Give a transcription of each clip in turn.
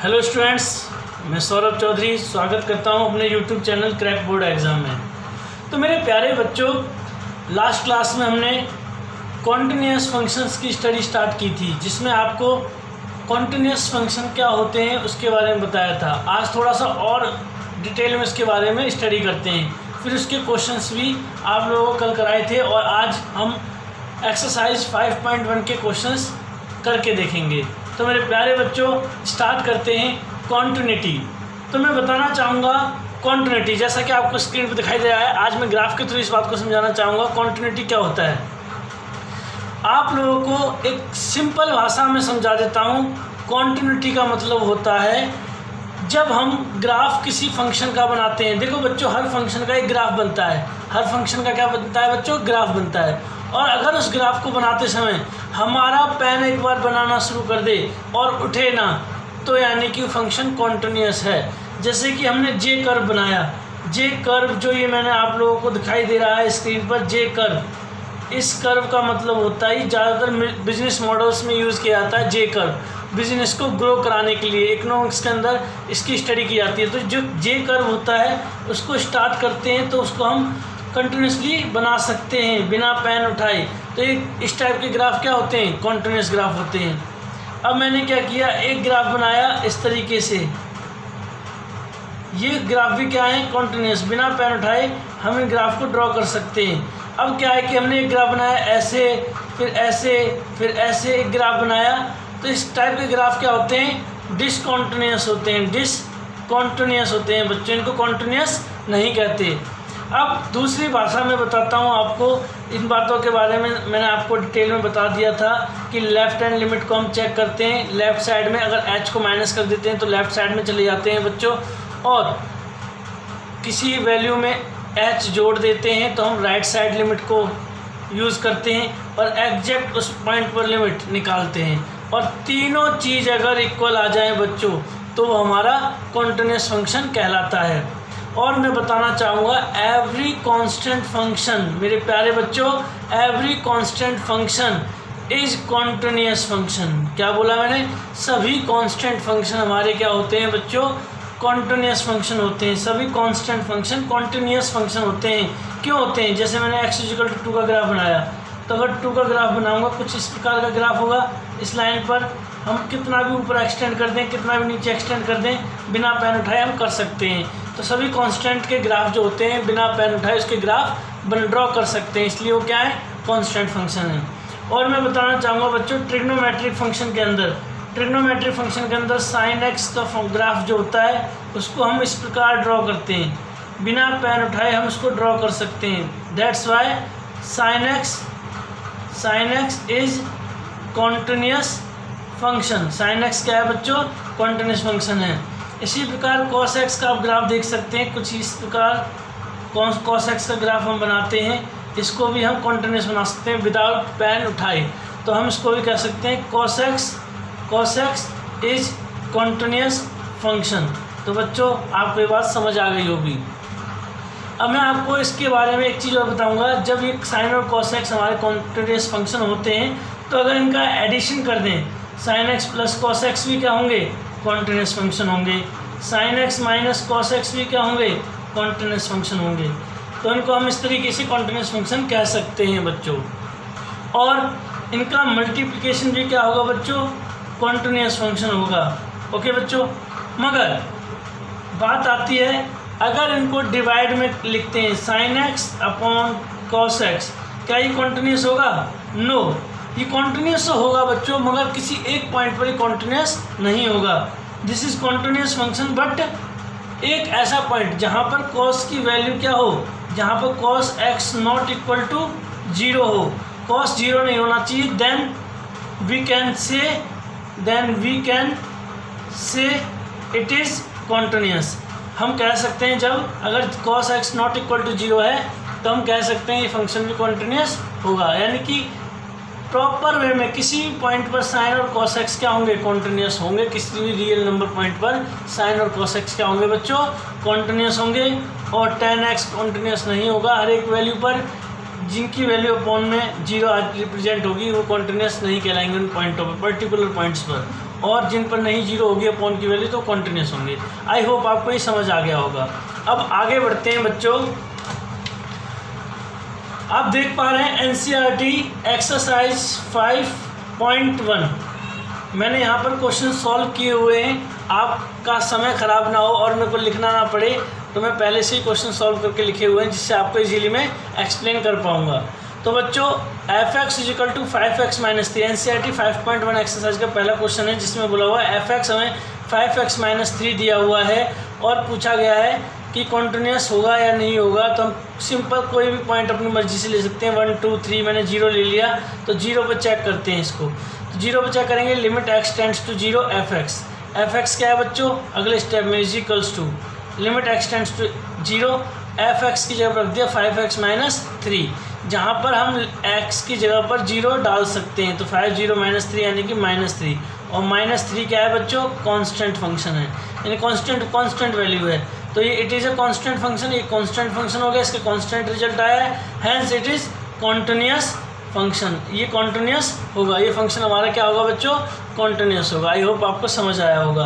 Hello students, मैं सौरभ चौधरी स्वागत करता हूं अपने YouTube channel crack board exam में। तो मेरे प्यारे बच्चों, लास्ट क्लास में हमने कॉन्टिन्यूस फंक्शंस की स्टडी स्टार्ट की थी, जिसमें आपको कॉन्टिन्यूस फंक्शन क्या होते हैं उसके बारे में बताया था। आज थोड़ा सा और डिटेल में उसके बारे में स्टडी करते हैं, फिर उसके क्वेश्चंस भी आप लोगों को कल कराए थे और आज हम एक्सरसाइज 5.1 के क्वेश्चंस करके देखेंगे। तो मेरे प्यारे बच्चों, स्टार्ट करते हैं कॉन्टिन्यूटी। तो मैं बताना चाहूँगा कॉन्टिन्यूटी, जैसा कि आपको स्क्रीन पर दिखाई दे रहा है, आज मैं ग्राफ के थ्रू इस बात को समझाना चाहूँगा कॉन्टिन्यूटी क्या होता है। आप लोगों को एक सिंपल भाषा में समझा देता हूँ। कॉन्टिन्यूटी का मतलब होता है जब हम ग्राफ किसी फंक्शन का बनाते हैं। देखो बच्चों, हर फंक्शन का एक ग्राफ बनता है। हर फंक्शन का क्या बनता है बच्चों? ग्राफ बनता है। और अगर उस ग्राफ को बनाते समय हमारा पेन एक बार बनाना शुरू कर दे और उठे ना, तो यानी कि फंक्शन कॉन्टिन्यूस है। जैसे कि हमने जे कर्व बनाया, जे कर्व जो ये मैंने आप लोगों को दिखाई दे रहा है स्क्रीन पर, जे कर्व, इस कर्व का मतलब होता है, ज़्यादातर बिजनेस मॉडल्स में यूज़ किया जाता है जे कर्व। बिजनेस को ग्रो कराने के लिए इकोनॉमिक्स के अंदर इसकी स्टडी की जाती है। तो जो जे कर्व होता है उसको स्टार्ट करते हैं तो उसको हम कंटिन्यूसली बना सकते हैं बिना पेन उठाए। तो इस टाइप के ग्राफ क्या होते हैं? कॉन्टिन्यूस ग्राफ होते हैं। अब मैंने क्या किया, एक ग्राफ बनाया इस तरीके से। ये ग्राफ भी क्या है? कॉन्टिन्यूस। बिना पेन उठाए हम इन ग्राफ को ड्रॉ कर सकते हैं। अब क्या है कि हमने एक ग्राफ बनाया ऐसे, फिर ऐसे, फिर ऐसे एक ग्राफ बनाया। तो इस टाइप के ग्राफ क्या होते हैं? डिसकॉन्टिन्यूस होते हैं। डिसकॉन्टिन्यूस होते हैं बच्चों, इनको कॉन्टिन्यूस नहीं कहते। अब दूसरी भाषा में बताता हूँ आपको इन बातों के बारे में। मैंने आपको डिटेल में बता दिया था कि लेफ़्ट हैंड लिमिट को हम चेक करते हैं। लेफ़्ट साइड में अगर h को माइनस कर देते हैं तो लेफ़्ट साइड में चले जाते हैं बच्चों, और किसी वैल्यू में h जोड़ देते हैं तो हम राइट साइड लिमिट को यूज़ करते हैं और एग्जैक्ट उस पॉइंट पर लिमिट निकालते हैं। और तीनों चीज़ अगर इक्वल आ जाए बच्चों तो वो हमारा कॉन्टिन्यूस फंक्शन कहलाता है। और मैं बताना चाहूँगा एवरी कांस्टेंट फंक्शन, मेरे प्यारे बच्चों, every constant function is continuous function. क्या बोला मैंने? सभी कांस्टेंट फंक्शन हमारे क्या होते हैं बच्चों? कॉन्टिन्यूस फंक्शन होते हैं। सभी कांस्टेंट फंक्शन कॉन्टिन्यूस फंक्शन होते हैं। क्यों होते हैं? जैसे मैंने x=2 का ग्राफ बनाया, तो अगर 2 का ग्राफ बनाऊंगा कुछ इस प्रकार का ग्राफ होगा। इस लाइन पर हम कितना भी ऊपर एक्सटेंड कर दें, कितना भी नीचे एक्सटेंड कर दें, बिना पेन उठाए हम कर सकते हैं। तो सभी कांस्टेंट के ग्राफ जो होते हैं बिना पेन उठाए उसके ग्राफ ड्रॉ कर सकते हैं, इसलिए वो क्या है? कांस्टेंट फंक्शन है। और मैं बताना चाहूँगा बच्चों ट्रिग्नोमेट्रिक फंक्शन के अंदर, ट्रिग्नोमेट्रिक फंक्शन के अंदर साइन एक्स का ग्राफ जो होता है उसको हम इस प्रकार ड्रॉ करते हैं, बिना पेन उठाए हम उसको ड्रॉ कर सकते हैं। That's why sine x is continuous function. Sine x क्या है बच्चों? कॉन्टिन्यूस फंक्शन है। इसी प्रकार कॉस एक्स का आप ग्राफ देख सकते हैं, कुछ इस प्रकार कॉस एक्स का ग्राफ हम बनाते हैं। इसको भी हम कॉन्टिन्यूस बना सकते हैं विदाउट पेन उठाए। तो हम इसको भी कह सकते हैं cos x is continuous function. तो बच्चों आपको ये बात समझ आ गई होगी। अब मैं आपको इसके बारे में एक चीज़ और बताऊंगा। जब ये साइन और कॉस एक्स हमारे कॉन्टिन्यूस फंक्शन होते हैं तो अगर इनका एडिशन कर दें, sine x plus cos x भी क्या होंगे? कॉन्टिन्यूस फंक्शन होंगे। Sine x minus cos x भी क्या होंगे? कॉन्टिन्यूस फंक्शन होंगे। तो इनको हम इस तरीके से कॉन्टिन्यूस फंक्शन कह सकते हैं बच्चों। और इनका मल्टीप्लिकेशन भी क्या होगा बच्चों? कॉन्टिन्यूस फंक्शन होगा। ओके बच्चों, मगर बात आती है अगर इनको डिवाइड में लिखते हैं sine x upon cos x, क्या ये कॉन्टिन्यूस होगा? नो, ये कॉन्टिन्यूस होगा बच्चों, मगर किसी एक पॉइंट पर ये कॉन्टिन्यूस नहीं होगा। This is continuous function, but एक ऐसा पॉइंट जहाँ पर कॉस की वैल्यू क्या हो, जहाँ पर cos x not equal to 0 हो, कॉस 0 नहीं होना चाहिए, then we can say it is continuous. हम कह सकते हैं जब अगर cos x not equal to 0 है तो हम कह सकते हैं ये फंक्शन भी कॉन्टिन्यूस होगा। यानी कि प्रॉपर वे में किसी भी पॉइंट पर साइन और कॉस एक्स क्या होंगे? कॉन्टिन्यूस होंगे। किसी भी रियल नंबर पॉइंट पर साइन और कॉस एक्स क्या होंगे बच्चों? कॉन्टिन्यूस होंगे। और tan x कॉन्टिन्यूस नहीं होगा। हर एक वैल्यू पर जिनकी वैल्यू अपॉन में 0 रिप्रेजेंट होगी वो कॉन्टिन्यूस नहीं कहलाएंगे उन पॉइंटों पर, पर्टिकुलर पॉइंट्स पर। और जिन पर नहीं जीरो होगी अपॉन की वैल्यू तो कॉन्टिन्यूस होंगे। आई होप आपको ये समझ आ गया होगा। अब आगे बढ़ते हैं बच्चों। आप देख पा रहे हैं NCERT एक्सरसाइज 5.1 मैंने यहाँ पर क्वेश्चन सॉल्व किए हुए हैं। आपका समय ख़राब ना हो और मेरे को लिखना ना पड़े तो मैं पहले से ही क्वेश्चन सॉल्व करके लिखे हुए हैं, जिससे आपको इजीली मैं एक्सप्लेन कर पाऊँगा। तो बच्चों f(x) = 5x - 3 NCERT 5.1 एक्सरसाइज का पहला क्वेश्चन है, जिसमें बोला हुआ है f(x) हमें 5x - 3 दिया हुआ है और पूछा गया है कि कॉन्टिन्यूस होगा या नहीं होगा। तो हम सिंपल कोई भी पॉइंट अपनी मर्जी से ले सकते हैं। 1 2 3 मैंने 0 ले लिया तो 0 पर चेक करते हैं इसको। तो 0 पर चेक करेंगे, limit x tends to 0 f(x) क्या है बच्चों, अगले स्टेप में = limit x tends to 0 f(x) की जगह पर रख दिया 5x - 3, जहाँ पर हम x की जगह पर 0 डाल सकते हैं। तो 5 0 - 3 यानी कि -3, और -3 क्या है बच्चों, कांस्टेंट फंक्शन है, यानी कांस्टेंट वैल्यू है। तो ये it is a constant function, ये कांस्टेंट फंक्शन हो गया, इसका कांस्टेंट रिजल्ट आया है, hence it is continuous function. ये कॉन्टिन्यूस होगा, ये फंक्शन हमारा क्या होगा बच्चों, कॉन्टिन्यूस होगा। आई होप आपको समझ आया होगा।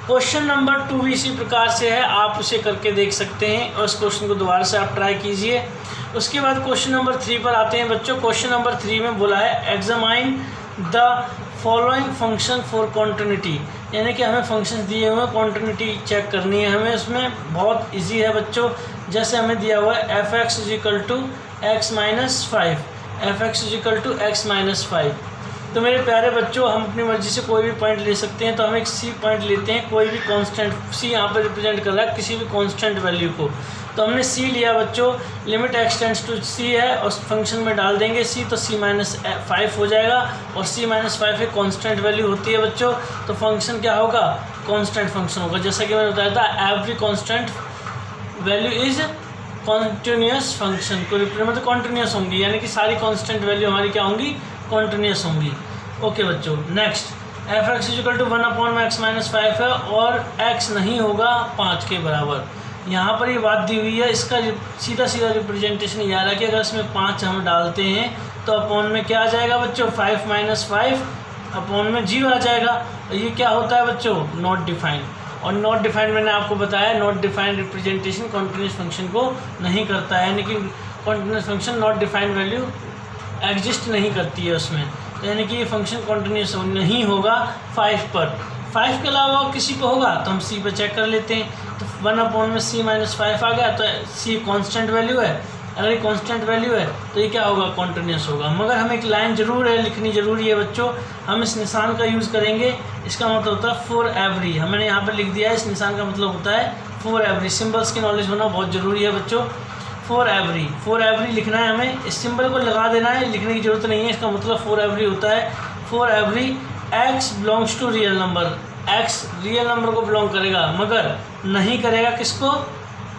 क्वेश्चन नंबर 2 भी इसी प्रकार से है, आप उसे करके देख सकते हैं और इस क्वेश्चन को दोबारा से आप ट्राई कीजिए। उसके बाद क्वेश्चन नंबर 3 पर आते हैं बच्चों। क्वेश्चन नंबर 3 में बोला है examine the following function for continuity, यानी कि हमें फंक्शंस दिए हुए हैं, कॉन्टिन्यूटी चेक करनी है हमें। उसमें बहुत इजी है बच्चों, जैसे हमें दिया हुआ है f(x) = x - 5, f(x) = x - 5। तो मेरे प्यारे बच्चों, हम अपनी मर्जी से कोई भी पॉइंट ले सकते हैं। तो हम एक C पॉइंट लेते हैं, कोई भी कांस्टेंट, C यहाँ पर रिप्रेजेंट कर रहा है किसी भी कांस्टेंट वैल्यू को। तो हमने C लिया बच्चों, limit x tends to C है और फंक्शन में डाल देंगे C, तो C - 5 हो जाएगा, और C - 5 एक कांस्टेंट वैल्यू होती है बच्चों। तो फंक्शन क्या होगा, कांस्टेंट फंक्शन होगा। जैसा कि मैंने बताया था, every constant value is continuous function को मतलब कॉन्टिन्यूस होंगी, यानी कि सारी कांस्टेंट वैल्यू हमारी क्या होंगी, कॉन्टिन्यूस होंगी। ओके बच्चों, नेक्स्ट f(x) = 1/x - 5 है और x नहीं होगा 5 के बराबर। यहाँ पर ये बात दी हुई है, इसका सीधा रिप्रेजेंटेशन ये आ रहा है कि अगर इसमें 5 हम डालते हैं तो अपॉन में क्या आ जाएगा बच्चों, 5 - 5 अपॉन में 0 आ जाएगा। तो ये क्या होता है बच्चों, नॉट डिफाइंड। और नॉट डिफाइंड मैंने आपको बताया, not defined representation continuous function को नहीं करता है, यानी कि continuous function not defined value exist नहीं करती है उसमें, यानी कि ये फंक्शन कॉन्टिन्यूस नहीं होगा 5 पर। 5 के अलावा किसी पर होगा तो हम C पर चेक कर लेते हैं। तो 1 में C - 5 आ गया, तो C कांस्टेंट वैल्यू है। अगर ये कांस्टेंट वैल्यू है तो ये क्या होगा, कॉन्टिन्यूस होगा। मगर हमें एक लाइन जरूर है, लिखनी जरूरी है बच्चों। हम इस निशान का यूज़ करेंगे, इसका मतलब होता है फॉर एवरी। हमने यहाँ पर लिख दिया है, इस निशान का मतलब होता है फॉर एवरी। सिम्बल्स की नॉलेज होना बहुत ज़रूरी है बच्चों। फॉर एवरी लिखना है हमें, इस सिंबल को लगा देना है, लिखने की ज़रूरत नहीं है। इसका मतलब फॉर एवरी होता है, for every x belongs to real number. x real number को बिलोंग करेगा, मगर नहीं करेगा किसको,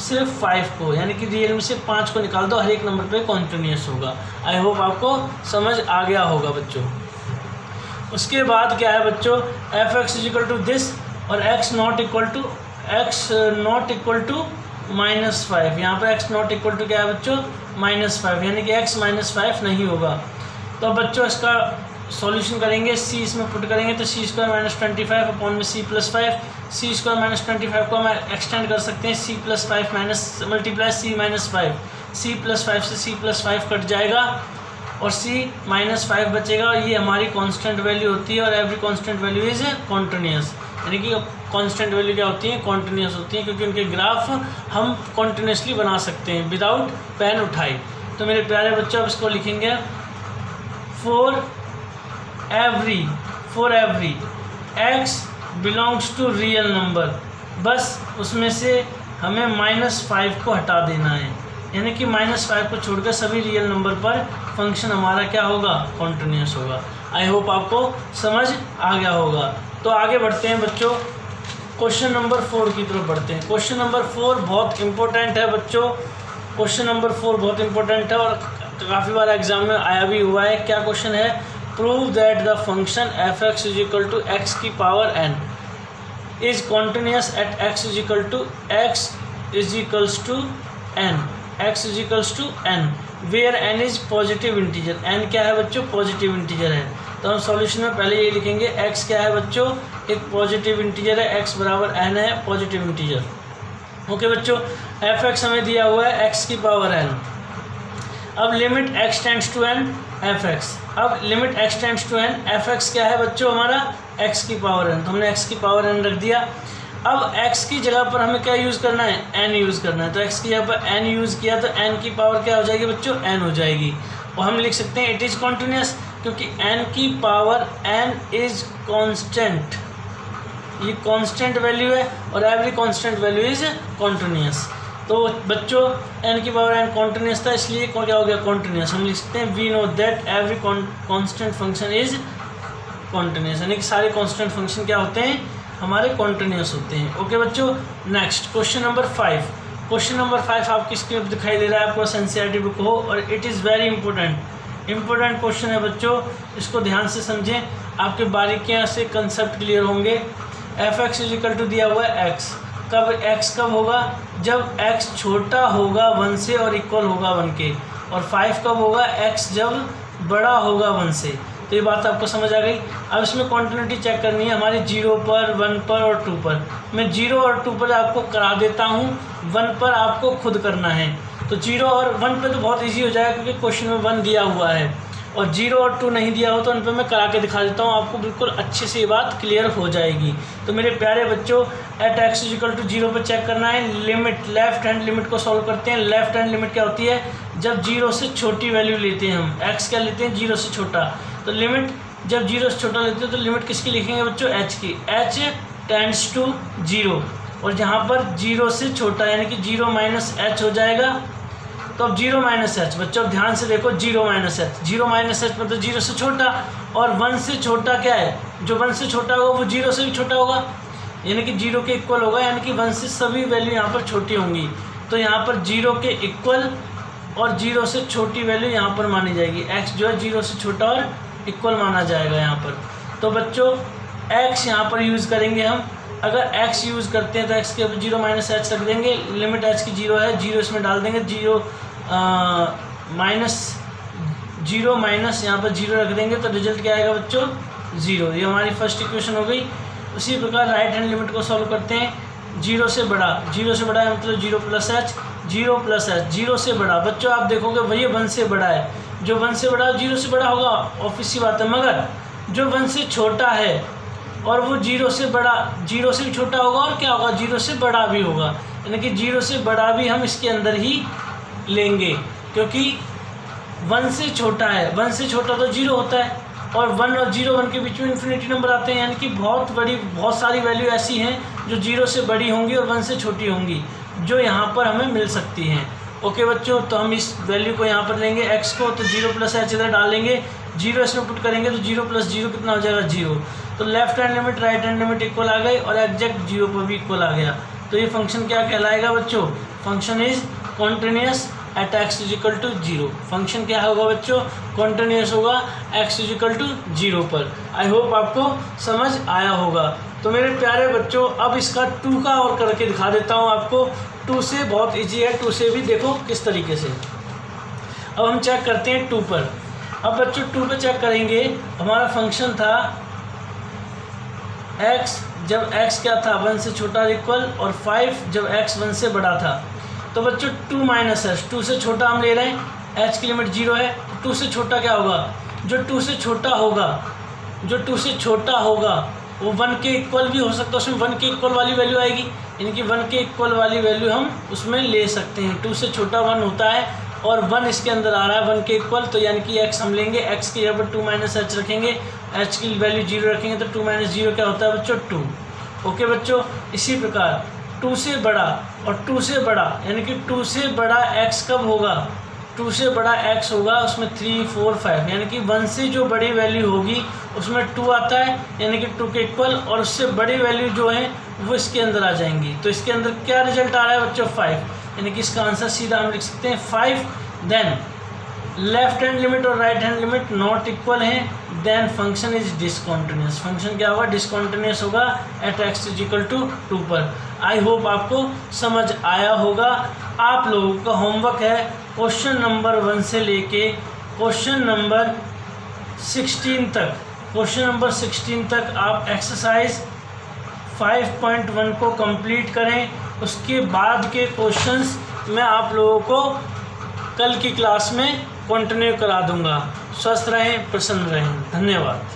सिर्फ 5 को, यानी कि रियल में से 5 को निकाल दो, हर एक नंबर पे कॉन्टिन्यूस होगा। आई होप आपको समझ आ गया होगा बच्चों। उसके बाद क्या है बच्चों, f(x) = दिस और x not equal to -5। यहाँ पर x not equal to क्या है बच्चों, -5, यानी कि x - 5 नहीं होगा। तो बच्चों इसका सॉल्यूशन करेंगे, c इसमें पुट करेंगे तो c² - 25 अपॉन में c + 5। c² - 25 को हम एक्सटेंड कर सकते हैं, c + 5 मल्टीप्लाई c - 5, c + 5 से c + 5 कट जाएगा और c - 5 बचेगा। और ये हमारी कांस्टेंट वैल्यू होती है, और every constant value is continuous, यानी कि कांस्टेंट वैल्यू क्या होती है, कॉन्टिन्यूस होती है, क्योंकि उनके ग्राफ हम कॉन्टिन्यूसली बना सकते हैं विदाउट पेन उठाए। तो मेरे प्यारे बच्चों, अब इसको लिखेंगे for every x belongs to real number. बस उसमें से हमें -5 को हटा देना है, यानी कि -5 को छोड़कर सभी रियल नंबर पर फंक्शन हमारा क्या होगा, कॉन्टिन्यूस होगा। आई होप आपको समझ आ गया होगा। तो आगे बढ़ते हैं बच्चों, क्वेश्चन नंबर 4 की तरफ बढ़ते हैं। क्वेश्चन नंबर 4 बहुत इंपॉर्टेंट है बच्चों। क्वेश्चन नंबर 4 बहुत इंपॉर्टेंट है और काफ़ी बार एग्जाम में आया भी हुआ है। क्या क्वेश्चन है, prove that the function f(x) = x⁴n is continuous at x = n where n is positive integer. n क्या है बच्चों, पॉजिटिव इंटीजर है। तो हम सॉल्यूशन में पहले ये लिखेंगे x क्या है बच्चों, एक पॉजिटिव इंटीजर है, x बराबर n है, पॉजिटिव इंटीजर। ओके बच्चों, f(x) हमें दिया हुआ है x की पावर n। अब limit x tends to n f(x), अब limit x tends to n f(x) क्या है बच्चों हमारा x की पावर n, तो हमने x की पावर n रख दिया। अब x की जगह पर हमें क्या यूज़ करना है, n यूज़ करना है, तो x की जगह पर n यूज़ किया तो n की पावर क्या हो जाएगी बच्चों, n हो जाएगी। और हम लिख सकते हैं इट इज़ कॉन्टिन्यूस, क्योंकि n की पावर n इज़ कांस्टेंट, ये कांस्टेंट वैल्यू है और every constant value is continuous. तो बच्चों n की पावर n कॉन्टिन्यूस था, इसलिए क्या हो गया, कॉन्टिन्यूस। हम लिख सकते हैं we know that every constant function is continuous, यानी कि सारे कांस्टेंट फंक्शन क्या होते हैं, हमारे कॉन्टिन्यूस होते हैं। ओके बच्चों, next question number 5। Question number 5 आपकी स्क्रीन पर दिखाई दे रहा है, आपको एनसीईआरटी बुक हो, और it is very important question है बच्चों, इसको ध्यान से समझें, आपके बारीकियाँ से कंसेप्ट क्लियर होंगे। f(x) = दिया हुआ है x, कब x कब होगा, जब x छोटा होगा 1 से और इक्वल होगा 1 के, और 5 कब होगा, x जब बड़ा होगा 1 से। तो ये बात आपको समझ आ गई। अब इसमें कॉन्टिन्यूटी चेक करनी है हमारी 0 पर, 1 पर और 2 पर। मैं 0 और 2 पर आपको करा देता हूँ, 1 पर आपको खुद करना है। तो 0 और 1 पे तो बहुत इजी हो जाएगा, क्योंकि क्वेश्चन में 1 दिया हुआ है, और 0 और 2 नहीं दिया हो तो उन पर मैं करा के दिखा देता हूँ, आपको बिल्कुल अच्छे से ये बात क्लियर हो जाएगी। तो मेरे प्यारे बच्चों, एट x = 0 पर चेक करना है, लिमिट लेफ्ट हैंड लिमिट को सॉल्व करते हैं। लेफ्ट हैंड लिमिट क्या होती है, जब 0 से छोटी वैल्यू लेते हैं हम, x क्या लेते हैं, 0 से छोटा, तो लिमिट जब 0 से छोटा लेते हैं तो लिमिट किसकी लिखेंगे बच्चों, h की, h टेंड्स टू 0, और जहाँ पर 0 से छोटा यानी कि 0 - h हो जाएगा। तो अब 0 - h बच्चों, अब ध्यान से देखो, 0 - h, 0 - h मतलब 0 से छोटा, और 1 से छोटा क्या है, जो 1 से छोटा होगा वो 0 से भी छोटा होगा, यानी कि 0 के इक्वल होगा, यानी कि 1 से सभी वैल्यू यहाँ पर छोटी होंगी। तो यहाँ पर 0 के इक्वल और 0 से छोटी वैल्यू यहाँ पर मानी जाएगी, x जो है 0 से छोटा और इक्वल माना जाएगा यहाँ पर। तो बच्चों x यहाँ पर यूज़ करेंगे हम, अगर x यूज़ करते हैं तो x के 0 - h रख देंगे, लिमिट h की 0 है, 0 इसमें डाल देंगे, 0 माइनस यहाँ पर 0 रख देंगे, तो रिजल्ट क्या आएगा बच्चों, 0। ये हमारी फर्स्ट इक्वेशन हो गई। उसी प्रकार राइट हैंड लिमिट को सॉल्व करते हैं, 0 से बड़ा है मतलब 0 + h, 0 + h, 0 से बड़ा। बच्चों आप देखोगे भैया 1 से बड़ा है, जो 1 से बड़ा 0 से बड़ा होगा, ऑब्वियस सी बात है, मगर जो 1 से छोटा है और वो 0 से बड़ा, 0 से भी छोटा होगा, और क्या होगा, 0 से बड़ा भी होगा, यानी कि 0 से बड़ा भी हम इसके अंदर ही लेंगे, क्योंकि 1 से छोटा है, 1 से छोटा तो 0 होता है, और 1 और 0, 1 के बीच में इन्फिनिटी नंबर आते हैं, यानी कि बहुत सारी वैल्यू ऐसी हैं जो 0 से बड़ी होंगी और 1 से छोटी होंगी, जो यहाँ पर हमें मिल सकती हैं। ओके बच्चों, तो हम इस वैल्यू को यहाँ पर लेंगे x को, तो 0 + h इधर डाल लेंगे, 0 इसमें पुट करेंगे तो 0 + 0 कितना हो जाएगा, 0। तो left hand limit right hand limit equal आ गई, और एग्जैक्ट 0 पर भी इक्वल आ गया। तो ये फंक्शन क्या कहलाएगा बच्चों, function is continuous at x = 0। Function क्या होगा बच्चों, कॉन्टिन्यूस होगा x = 0 पर। आई होप आपको समझ आया होगा। तो मेरे प्यारे बच्चों, अब इसका 2 का और करके दिखा देता हूँ आपको। 2 से बहुत इजी है, 2 से भी देखो किस तरीके से। अब हम चेक करते हैं 2 पर। अब बच्चों 2 पे चेक करेंगे, हमारा फंक्शन था x, जब x क्या था, 1 से छोटा इक्वल, और 5 जब x 1 से बड़ा था। तो बच्चों 2 - h, 2 से छोटा हम ले रहे हैं, h की लिमिट 0 है, 2 से छोटा क्या होगा, जो 2 से छोटा होगा वो 1 के इक्वल भी हो सकता है, उसमें 1 के इक्वल वाली वैल्यू आएगी, यानी कि 1 के इक्वल वाली वैल्यू हम उसमें ले सकते हैं। 2 से छोटा 1 होता है और 1 इसके अंदर आ रहा है 1 के इक्वल, तो यानी कि x हम लेंगे, x की जगह पर 2 - h रखेंगे, h की वैल्यू 0 रखेंगे, तो 2 - 0 क्या होता है बच्चों, 2। ओके बच्चों, इसी प्रकार 2 से बड़ा और 2 से बड़ा, यानी कि 2 से बड़ा x कब होगा, 2 से बड़ा x होगा उसमें 3, 4, 5, यानी कि 1 से जो बड़ी वैल्यू होगी उसमें 2 आता है, यानी कि 2 के इक्वल, और उससे बड़ी वैल्यू जो है वो इसके अंदर आ जाएंगी। तो इसके अंदर क्या रिजल्ट आ रहा है बच्चों, 5, यानी कि इसका आंसर सीधा हम लिख सकते हैं 5। देन लेफ्ट हैंड लिमिट और right hand limit not equal हैं, then function is discontinuous. Function क्या होगा, डिसकॉन्टिन्यूस होगा एट x = 2 पर। आई होप आपको समझ आया होगा। आप लोगों का होमवर्क है क्वेश्चन नंबर 1 से लेके क्वेश्चन नंबर 16 तक क्वेश्चन नंबर 16 तक आप एक्सरसाइज 5.1 को कंप्लीट करें। उसके बाद के क्वेश्चंस मैं आप लोगों को कल की क्लास में कंटिन्यू करा दूंगा। स्वस्थ रहें, प्रसन्न रहें। धन्यवाद।